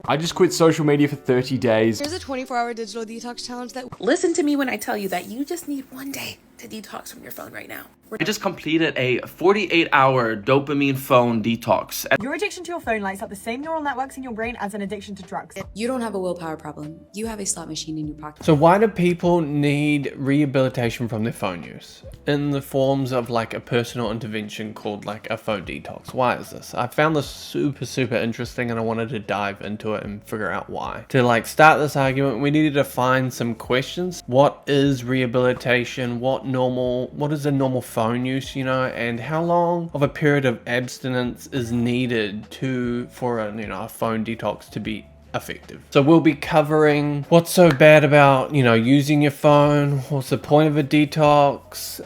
I just quit social media for 30 days. Here's a 24-hour digital detox challenge that... Listen to me when I tell you that you just need one day to detox from your phone right now. I just completed a 48-hour dopamine phone detox. Your addiction to your phone lights up the same neural networks in your brain as an addiction to drugs. You don't have a willpower problem. You have a slot machine in your pocket. So why do people need rehabilitation from their phone use? In the forms of like a personal intervention called like a phone detox. Why is this? I found this super interesting and I wanted to dive into it and figure out why. To like start this argument, we needed to find some questions. What is rehabilitation? What is a normal phone use, you know, and how long of a period of abstinence is needed for a phone detox to be effective. So we'll be covering what's so bad about, using your phone, what's the point of a detox,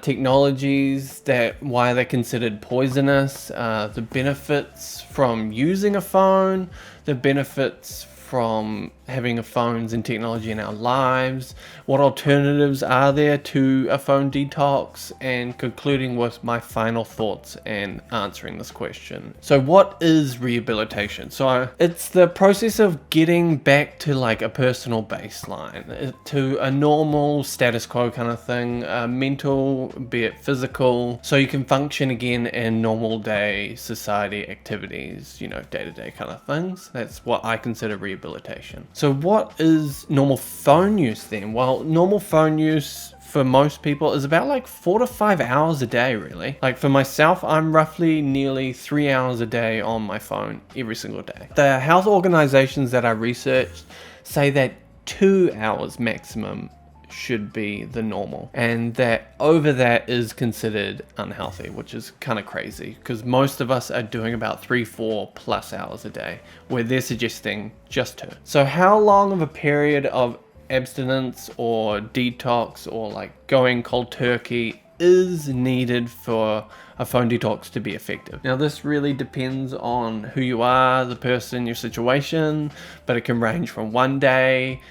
technologies why they're considered poisonous, the benefits from using a phone, the benefits from having phones and technology in our lives, what alternatives are there to a phone detox, and concluding with my final thoughts and answering this question. So what is rehabilitation? So it's the process of getting back to like a personal baseline, to a normal status quo kind of thing, mental, be it physical, so you can function again in normal day society activities, day-to-day kind of things. That's what I consider rehabilitation. So what is normal phone use then? Well, normal phone use for most people is about like 4 to 5 hours a day, really. Like for myself, I'm roughly nearly 3 hours a day on my phone every single day. The health organizations that I researched say that 2 hours maximum should be the normal, and that over that is considered unhealthy, which is kind of crazy because most of us are doing about 3-4 plus hours a day, where they're suggesting just 2. So how long of a period of abstinence or detox or like going cold turkey is needed for a phone detox to be effective? Now this really depends on who you are, the person, your situation, but it can range from 1 day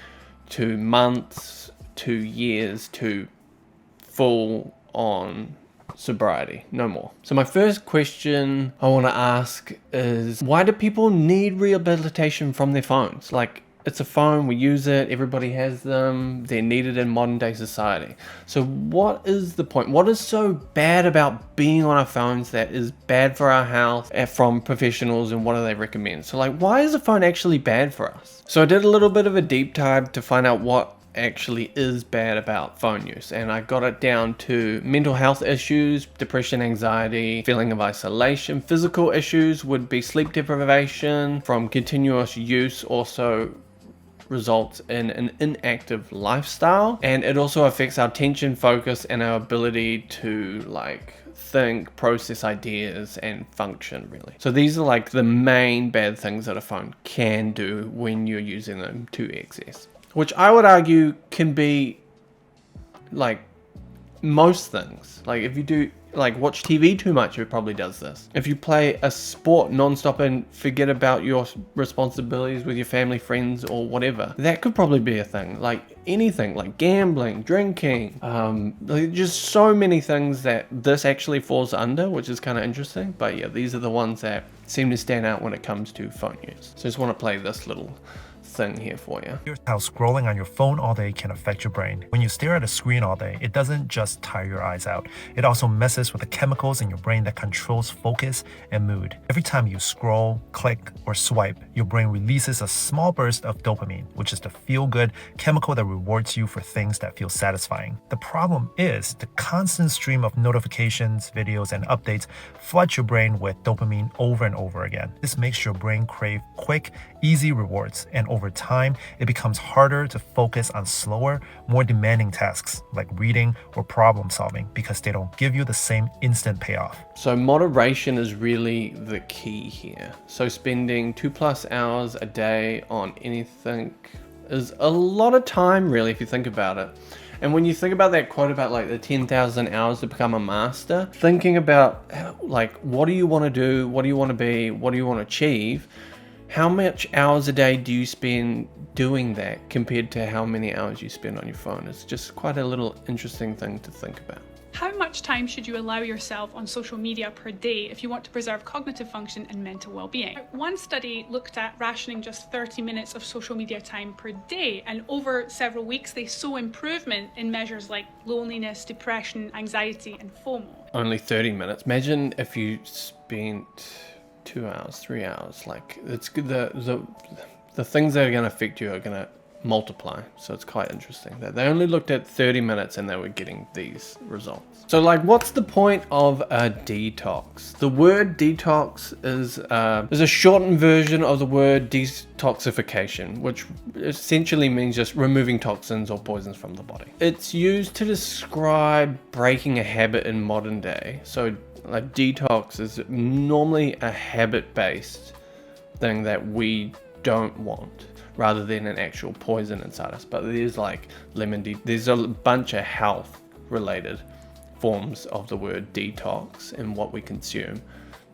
to months, 2 years to full on sobriety, no more. So my first question I want to ask is, why do people need rehabilitation from their phones? Like, it's a phone, we use it, everybody has them, they're needed in modern day society. So what is the point? What is so bad about being on our phones that is bad for our health from professionals, and what do they recommend? So like, why is a phone actually bad for us? So I did a little bit of a deep dive to find out what actually is bad about phone use, and I got it down to mental health issues, depression, anxiety, feeling of isolation. Physical issues would be sleep deprivation from continuous use, also results in an inactive lifestyle, and it also affects our attention, focus, and our ability to like think, process ideas, and function, really. So these are like the main bad things that a phone can do when you're using them to excess, which I would argue can be like most things. Like if you do like watch TV too much, it probably does this. If you play a sport non-stop and forget about your responsibilities with your family, friends, or whatever, that could probably be a thing. Like anything, like gambling, drinking, like just so many things that this actually falls under, which is kind of interesting. But yeah, these are the ones that seem to stand out when it comes to phone use. So I just want to play this little thing here for you. Here's how scrolling on your phone all day can affect your brain. When you stare at a screen all day, it doesn't just tire your eyes out. It also messes with the chemicals in your brain that controls focus and mood. Every time you scroll, click, or swipe, your brain releases a small burst of dopamine, which is the feel-good chemical that rewards you for things that feel satisfying. The problem is the constant stream of notifications, videos, and updates flood your brain with dopamine over and over again. This makes your brain crave quick, easy rewards, and over time, it becomes harder to focus on slower, more demanding tasks like reading or problem solving because they don't give you the same instant payoff. So moderation is really the key here. So spending 2+ hours a day on anything is a lot of time, really, if you think about it. And when you think about that quote about like the 10,000 hours to become a master, thinking about like, what do you want to do? What do you want to be? What do you want to achieve? How much hours a day do you spend doing that compared to how many hours you spend on your phone? It's just quite a little interesting thing to think about. How much much time should you allow yourself on social media per day if you want to preserve cognitive function and mental well-being? One study looked at rationing just 30 minutes of social media time per day, and over several weeks they saw improvement in measures like loneliness, depression, anxiety and FOMO. Only 30 minutes. Imagine if you spent 2 hours, 3 hours. Like, it's the things that are going to affect you are going to multiply. So it's quite interesting that they only looked at 30 minutes and they were getting these results. So like, what's the point of a detox? The word detox is a shortened version of the word detoxification, which essentially means just removing toxins or poisons from the body. It's used to describe breaking a habit in modern day. So like, detox is normally a habit-based thing that we don't want, rather than an actual poison inside us. But there's like there's a bunch of health related forms of the word detox in what we consume.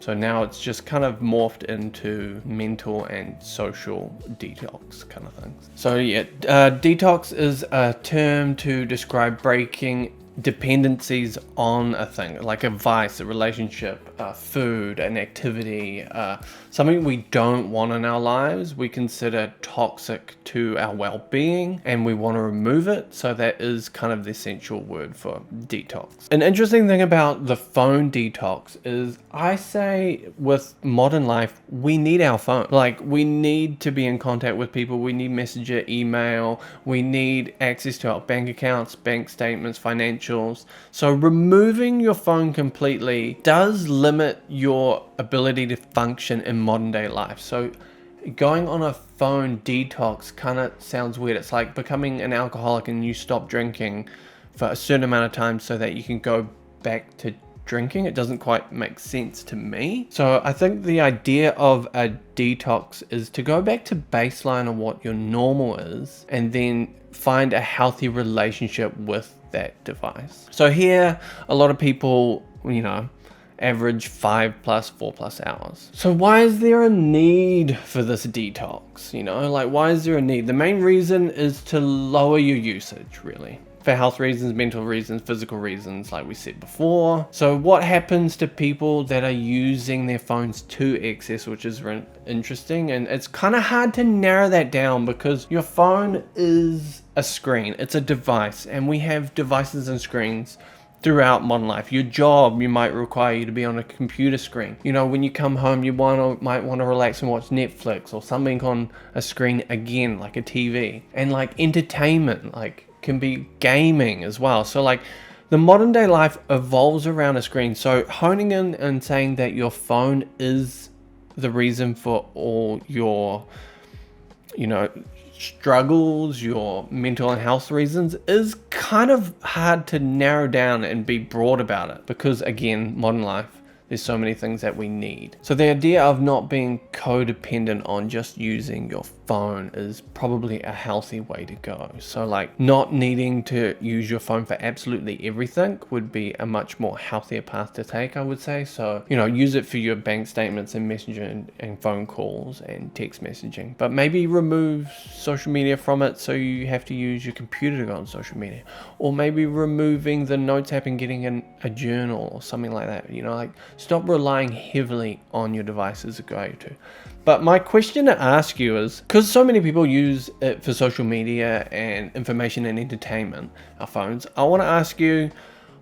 So now it's just kind of morphed into mental and social detox kind of things. So yeah, detox is a term to describe breaking dependencies on a thing, like a vice, a relationship, food, an activity, something we don't want in our lives, we consider toxic to our well-being and we want to remove it. So that is kind of the essential word for detox. An interesting thing about the phone detox is, I say with modern life, we need our phone. Like, we need to be in contact with people. We need messenger, email, we need access to our bank accounts, bank statements, financials. So removing your phone completely does limit your ability to function in modern day life. So going on a phone detox kind of sounds weird. It's like becoming an alcoholic and you stop drinking for a certain amount of time so that you can go back to drinking. It doesn't quite make sense to me. So I think the idea of a detox is to go back to baseline of what your normal is and then find a healthy relationship with that device. So here, a lot of people, average 5+, 4+ hours. So why is there a need for this detox? Like, why is there a need? The main reason is to lower your usage, really. For health reasons, mental reasons, physical reasons, like we said before. So what happens to people that are using their phones to excess, which is interesting, and it's kind of hard to narrow that down because your phone is a screen, it's a device, and we have devices and screens throughout modern life. Your job might require you to be on a computer screen. When you come home, you might want to relax and watch Netflix or something on a screen again, like a TV. And like entertainment, like can be gaming as well. So like the modern day life evolves around a screen. So honing in and saying that your phone is the reason for all your, struggles, your mental and health reasons is kind of hard to narrow down and be broad about it, because again, modern life, there's so many things that we need. So the idea of not being codependent on just using your phone is probably a healthy way to go. So like, not needing to use your phone for absolutely everything would be a much more healthier path to take, I would say. So, use it for your bank statements and messenger and phone calls and text messaging, but maybe remove social media from it so you have to use your computer to go on social media, or maybe removing the notes app and getting a journal or something like that. Like, stop relying heavily on your devices to go to. But my question to ask you is, because so many people use it for social media and information and entertainment, our phones, I want to ask you,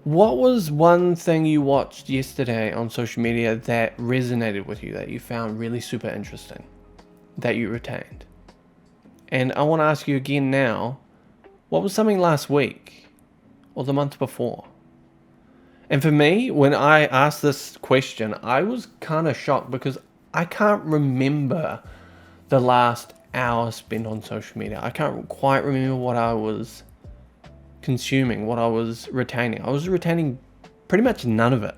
what was one thing you watched yesterday on social media that resonated with you, that you found really super interesting, that you retained? And I want to ask you again now, what was something last week or the month before? And for me, when I asked this question, I was kind of shocked because I can't remember the last hour spent on social media. I can't quite remember what I was consuming, what I was retaining. I was retaining pretty much none of it.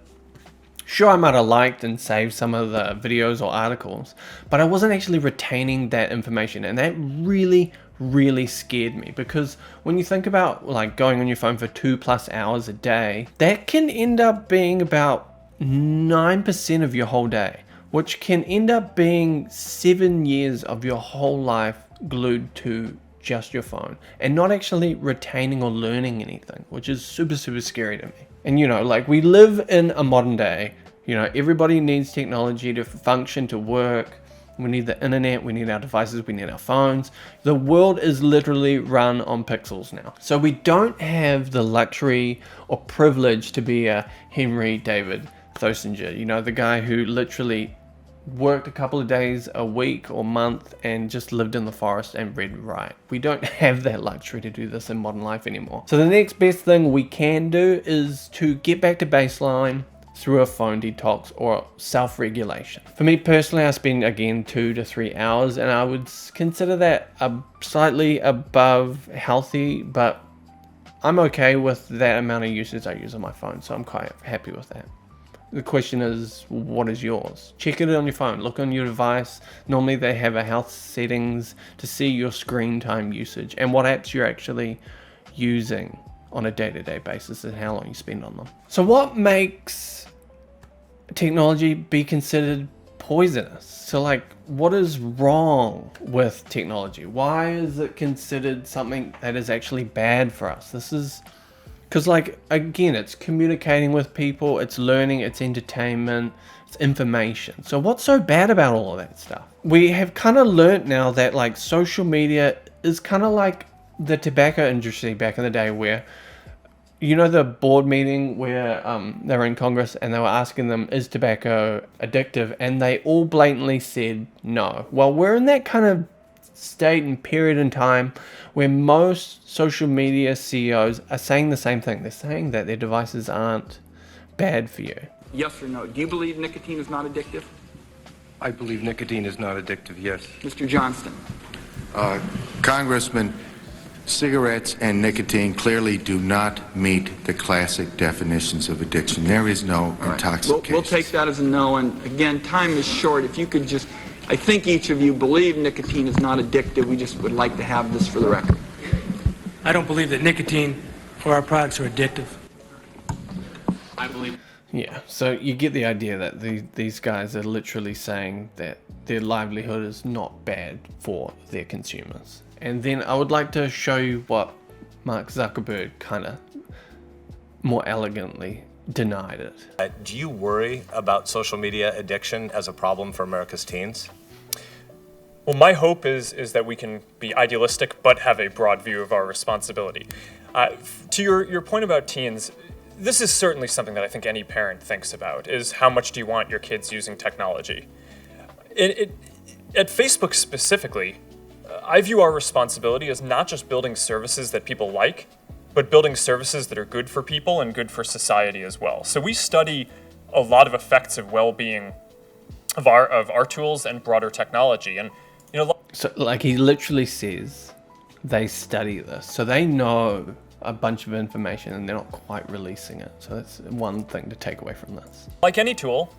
Sure, I might have liked and saved some of the videos or articles, but I wasn't actually retaining that information. And that really scared me, because when you think about like going on your phone for 2+ hours a day, that can end up being about 9% of your whole day, which can end up being 7 years of your whole life glued to just your phone and not actually retaining or learning anything, which is super, super scary to me. And you know, like, we live in a modern day, you know, everybody needs technology to function, to work. We need the internet, we need our devices, we need our phones. The world is literally run on pixels now. So we don't have the luxury or privilege to be a Henry David Thoreau, you know, the guy who literally worked a couple of days a week or month and just lived in the forest and read and write. We don't have that luxury to do this in modern life anymore. So the next best thing we can do is to get back to baseline through a phone detox or self-regulation. For me personally, I spend again 2 to 3 hours, and I would consider that slightly above healthy, but I'm okay with that amount of usage I use on my phone, so I'm quite happy with that. The question is, what is yours? Check it on your phone, look on your device. Normally they have a health settings to see your screen time usage and what apps you're actually using on a day-to-day basis and how long you spend on them. So what makes technology be considered poisonous? So like, what is wrong with technology? Why is it considered something that is actually bad for us? This is because, like, again, it's communicating with people, it's learning, it's entertainment, it's information. So what's so bad about all of that stuff? We have kind of learnt now that, like, social media is kind of like the tobacco industry back in the day, where, you know, the board meeting where they were in Congress and they were asking them, is tobacco addictive? And they all blatantly said no. Well, we're in that kind of state and period in time where most social media CEOs are saying the same thing. They're saying that their devices aren't bad for you. Yes or no? Do you believe nicotine is not addictive? I believe nicotine is not addictive, yes. Mr. Johnston. Congressman, cigarettes and nicotine clearly do not meet the classic definitions of addiction. There is no intoxication. We'll take that as a no, and again, time is short. If you could just, I think each of you believe nicotine is not addictive. We just would like to have this for the record. I don't believe that nicotine or our products are addictive. I believe. Yeah, so you get the idea that these guys are literally saying that their livelihood is not bad for their consumers. And then I would like to show you what Mark Zuckerberg kind of more elegantly denied it. Do you worry about social media addiction as a problem for America's teens? Well, my hope is that we can be idealistic but have a broad view of our responsibility. To your point about teens, this is certainly something that I think any parent thinks about, is how much do you want your kids using technology? At Facebook specifically, I view our responsibility as not just building services that people like, but building services that are good for people and good for society as well. So we study a lot of effects of well-being of our tools and broader technology. And you know, so like he literally says they study this, so they know a bunch of information and they're not quite releasing it. So that's one thing to take away from this. Like any tool,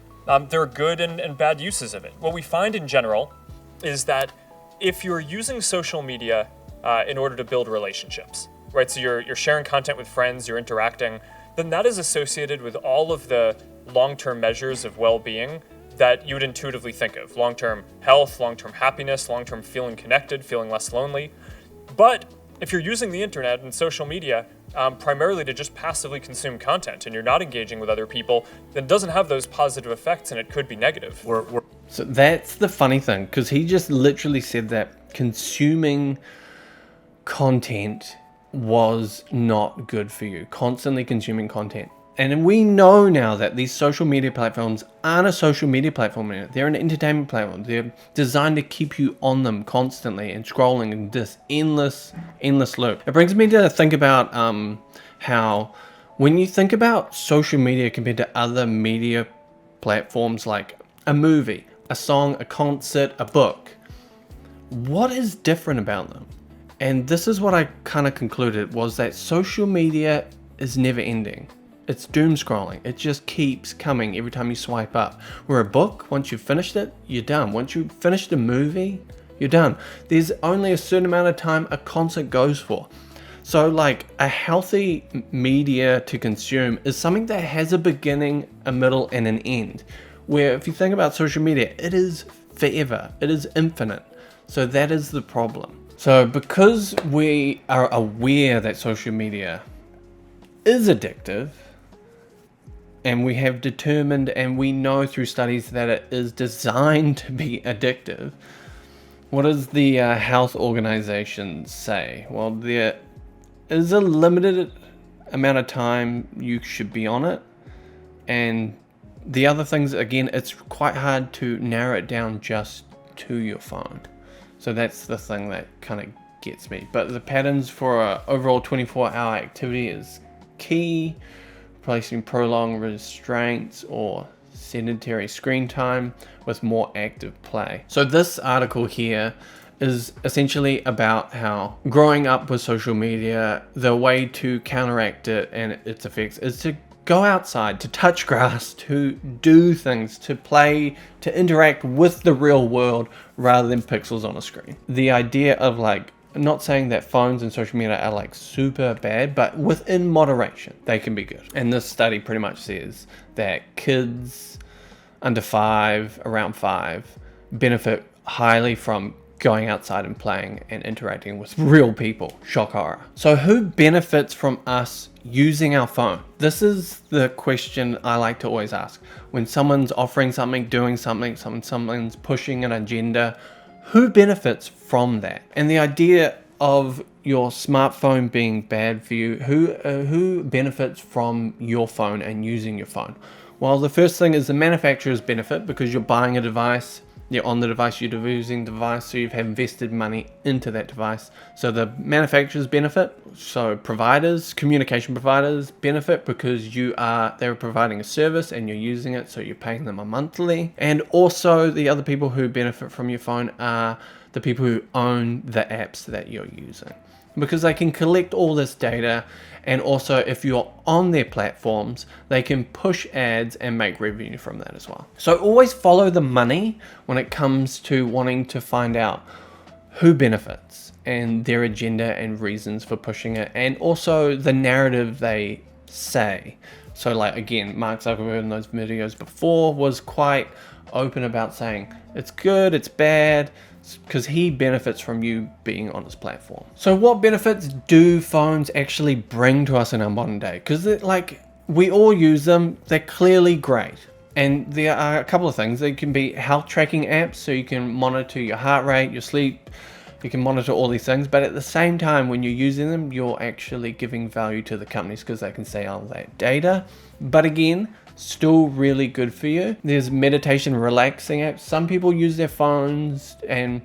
there are good and bad uses of it. What we find in general is that if you're using social media in order to build relationships, right? So you're sharing content with friends, you're interacting, then that is associated with all of the long-term measures of well-being that you would intuitively think of. Long-term health, long-term happiness, long-term feeling connected, feeling less lonely. But if you're using the internet and social media primarily to just passively consume content and you're not engaging with other people, then it doesn't have those positive effects and it could be negative. So that's the funny thing, because he just literally said that consuming content was not good for you, constantly consuming content. And we know now that these social media platforms aren't a social media platform anymore. They're an entertainment platform. They're designed to keep you on them constantly and scrolling in this endless loop. It brings me to think about how when you think about social media compared to other media platforms like a movie, a song, a concert, a book, what is different about them? And this is what I kind of concluded, was that social media is never ending. It's doom scrolling. It just keeps coming every time you swipe up. Where a book, once you've finished it, you're done. Once you've finished a movie, you're done. There's only a certain amount of time a concert goes for. So like a healthy media to consume is something that has a beginning, a middle, and an end. Where if you think about social media, it is forever. It is infinite. So that is the problem. So because we are aware that social media is addictive, and we have determined and we know through studies that it is designed to be addictive, what does the health organization say? Well, there is a limited amount of time you should be on it, and the other things, again, it's quite hard to narrow it down just to your phone. So that's the thing that kind of gets me. But the patterns for an overall 24-hour activity is key, replacing prolonged restraints or sedentary screen time with more active play. So this article here is essentially about how growing up with social media, the way to counteract it and its effects is to go outside, to touch grass, to do things, to play, to interact with the real world rather than pixels on a screen. The idea of like, I'm not saying that phones and social media are like super bad, but within moderation, they can be good. And this study pretty much says that kids under 5, around 5, benefit highly from going outside and playing and interacting with real people. Shock horror. So who benefits from us using our phone? This is the question I like to always ask. When someone's offering something, doing something, someone's pushing an agenda, who benefits from that? And the idea of your smartphone being bad for you, who benefits from your phone and using your phone? Well, the first thing is the manufacturers benefit because you're buying a device, you're on the device, you're using the device, so you've invested money into that device. So the manufacturers benefit. So providers, communication providers benefit because they're providing a service and you're using it, so you're paying them a monthly. And also the other people who benefit from your phone are the people who own the apps that you're using, because they can collect all this data, and also if you're on their platforms, they can push ads and make revenue from that as well. So always follow the money when it comes to wanting to find out who benefits and their agenda and reasons for pushing it, and also the narrative they say. So like, again, Mark Zuckerberg in those videos before was quite open about saying it's good, it's bad, because he benefits from you being on his platform. So what benefits do phones actually bring to us in our modern day? Because like, we all use them, they're clearly great. And there are a couple of things. They can be health tracking apps, so you can monitor your heart rate, your sleep, you can monitor all these things, but at the same time, when you're using them, you're actually giving value to the companies because they can see all that data. But again, still really good for you. There's meditation relaxing apps. Some people use their phones and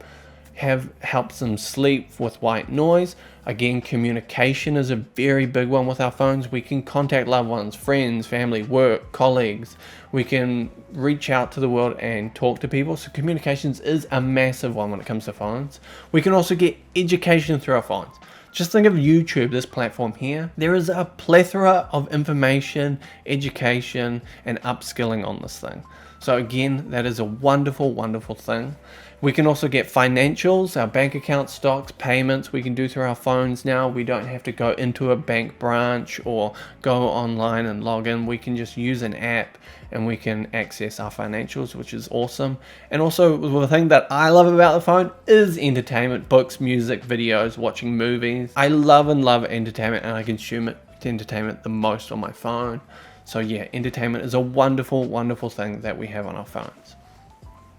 helps them sleep with white noise. Again, communication is a very big one with our phones. We can contact loved ones, friends, family, work, colleagues. We can reach out to the world and talk to people. So communications is a massive one when it comes to phones. We can also get education through our phones. Just think of YouTube, this platform here. There is a plethora of information, education, and upskilling on this thing. So again, that is a wonderful, wonderful thing. We can also get financials, our bank account, stocks, payments we can do through our phones now. We don't have to go into a bank branch or go online and log in. We can just use an app and we can access our financials, which is awesome. And also the thing that I love about the phone is entertainment, books, music, videos, watching movies. I love entertainment, and I consume entertainment the most on my phone. So yeah, entertainment is a wonderful, wonderful thing that we have on our phones.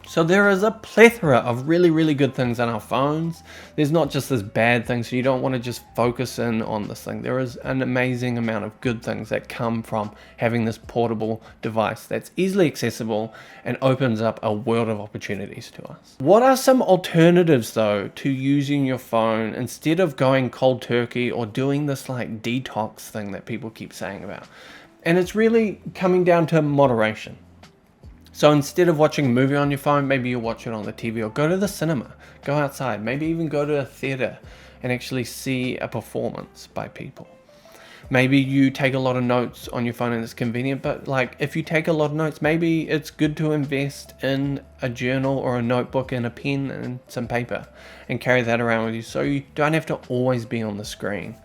So there is a plethora of really, really good things on our phones. There's not just this bad thing, so you don't want to just focus in on this thing. There is an amazing amount of good things that come from having this portable device that's easily accessible and opens up a world of opportunities to us. What are some alternatives though to using your phone instead of going cold turkey or doing this like detox thing that people keep saying about? And it's really coming down to moderation. So instead of watching a movie on your phone, maybe you watch it on the TV, or go to the cinema, go outside, maybe even go to a theater and actually see a performance by people. Maybe you take a lot of notes on your phone and it's convenient, but like if you take a lot of notes, maybe it's good to invest in a journal or a notebook and a pen and some paper and carry that around with you so you don't have to always be on the screen.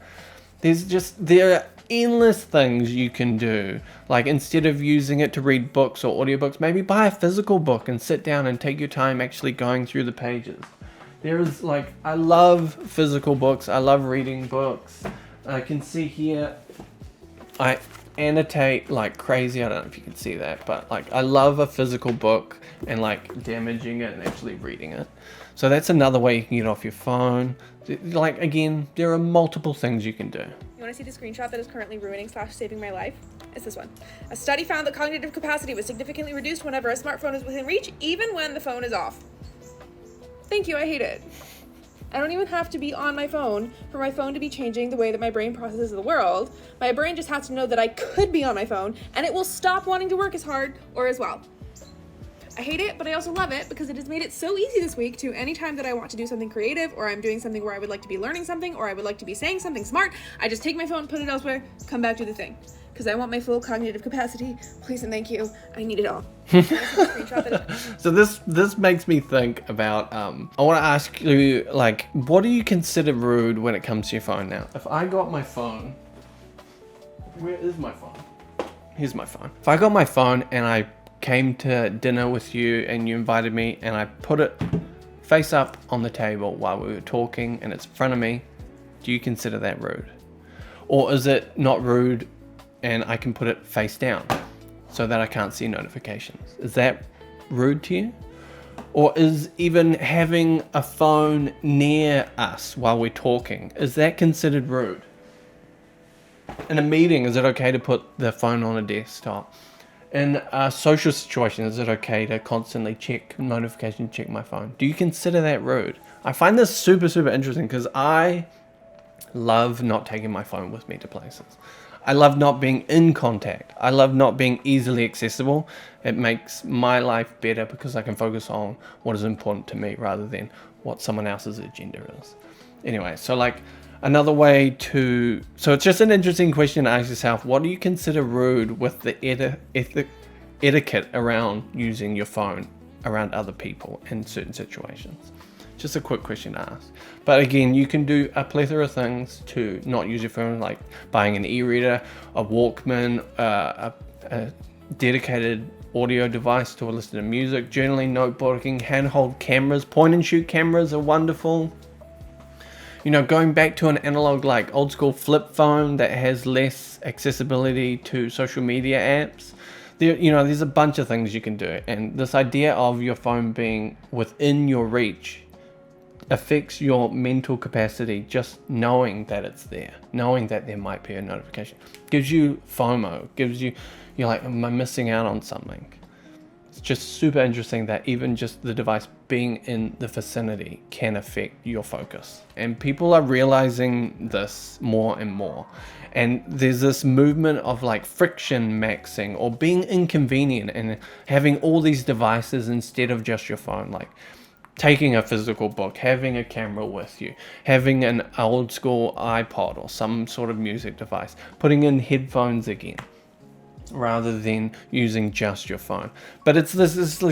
There are endless things you can do. Like instead of using it to read books or audiobooks, maybe buy a physical book and sit down and take your time actually going through the pages. There's like, I love physical books. I love reading books. I can see here, I annotate like crazy. I don't know if you can see that, but like I love a physical book and like damaging it and actually reading it. So that's another way you can get off your phone. Like, again, there are multiple things you can do. You want to see the screenshot that is currently ruining / saving my life? It's this one. A study found that cognitive capacity was significantly reduced whenever a smartphone is within reach, even when the phone is off. Thank you, I hate it. I don't even have to be on my phone for my phone to be changing the way that my brain processes the world. My brain just has to know that I could be on my phone, and it will stop wanting to work as hard or as well. I hate it, but I also love it because it has made it so easy this week to anytime that I want to do something creative, or I'm doing something where I would like to be learning something, or I would like to be saying something smart, I just take my phone, put it elsewhere, come back to the thing. Because I want my full cognitive capacity. Please and thank you. I need it all. So this makes me think about, I want to ask you, like, what do you consider rude when it comes to your phone now? If I got my phone, where is my phone? Here's my phone. If I got my phone and I came to dinner with you and you invited me and I put it face up on the table while we were talking and it's in front of me, do you consider that rude? Or is it not rude and I can put it face down so that I can't see notifications? Is that rude to you? Or is even having a phone near us while we're talking, is that considered rude? In a meeting, is it okay to put the phone on a desktop? In a social situation, is it okay to constantly check notifications, check my phone? Do you consider that rude? I find this super, super interesting because I love not taking my phone with me to places. I love not being in contact. I love not being easily accessible. It makes my life better because I can focus on what is important to me rather than what someone else's agenda is. Anyway, so like another way to, so it's just an interesting question to ask yourself, what do you consider rude with the etiquette around using your phone around other people in certain situations? Just a quick question to ask. But again, you can do a plethora of things to not use your phone, like buying an e-reader, a Walkman, a dedicated audio device to listen to music, journaling, notebooking, handheld cameras. Point and shoot cameras are wonderful. You know, going back to an analog, like old school flip phone that has less accessibility to social media apps. There's a bunch of things you can do. And this idea of your phone being within your reach affects your mental capacity, just knowing that it's there, knowing that there might be a notification. Gives you FOMO, you're like, am I missing out on something? It's just super interesting that even just the device being in the vicinity can affect your focus. And people are realizing this more and more. And there's this movement of like friction maxing or being inconvenient and having all these devices instead of just your phone, like taking a physical book, having a camera with you, having an old school iPod or some sort of music device, putting in headphones again, rather than using just your phone. But it's this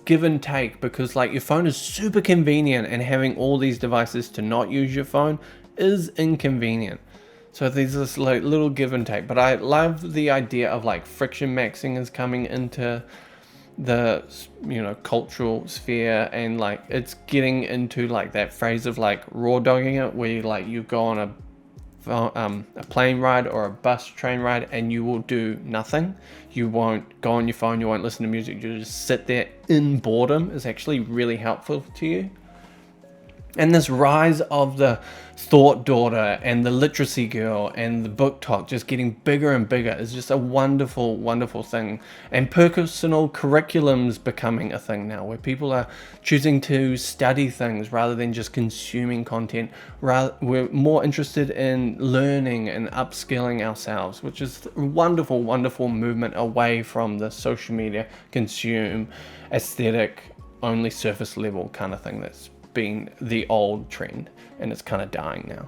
give and take, because like your phone is super convenient and having all these devices to not use your phone is inconvenient. So there's this like little give and take. But I love the idea of like friction maxing is coming into the cultural sphere, and like it's getting into like that phrase of like raw dogging it, where you go on a plane ride or a bus train ride and you will do nothing. You won't go on your phone, you won't listen to music, you just sit there in boredom is actually really helpful to you. And this rise of the thought daughter and the literacy girl and the book talk just getting bigger and bigger is just a wonderful, wonderful thing. And personal curriculums becoming a thing now, where people are choosing to study things rather than just consuming content. We're more interested in learning and upskilling ourselves, which is a wonderful, wonderful movement away from the social media consume, aesthetic, only surface level kind of thing that's been the old trend, and it's kind of dying now.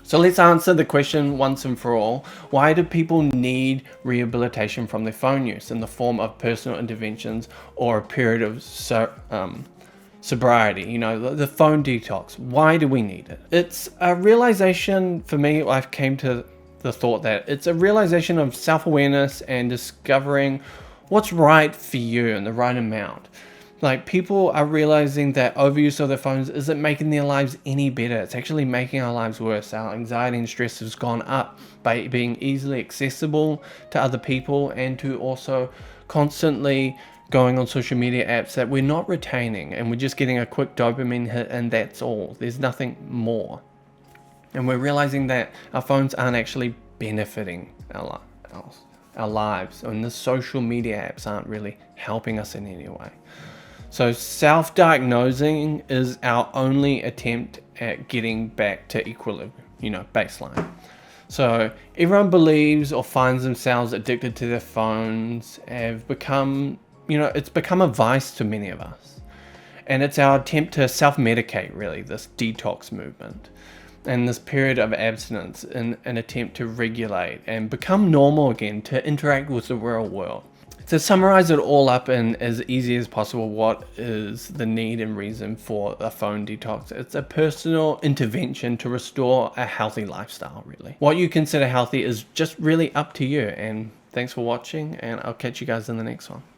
So let's answer the question once and for all. Why do people need rehabilitation from their phone use in the form of personal interventions or a period of sobriety? The phone detox. Why do we need it? It's a realization, for me, I've came to the thought that it's a realization of self-awareness and discovering what's right for you and the right amount. Like, people are realizing that overuse of their phones isn't making their lives any better. It's actually making our lives worse. Our anxiety and stress has gone up by being easily accessible to other people, and to also constantly going on social media apps that we're not retaining, and we're just getting a quick dopamine hit, and that's all. There's nothing more. And we're realizing that our phones aren't actually benefiting our lives, and the social media apps aren't really helping us in any way. So self-diagnosing is our only attempt at getting back to equilibrium, baseline. So everyone believes or finds themselves addicted to their phones, have become, it's become a vice to many of us. And it's our attempt to self-medicate, really, this detox movement and this period of abstinence in an attempt to regulate and become normal again, to interact with the real world. To summarize it all up in as easy as possible, what is the need and reason for a phone detox? It's a personal intervention to restore a healthy lifestyle, really. What you consider healthy is just really up to you. And thanks for watching, and I'll catch you guys in the next one.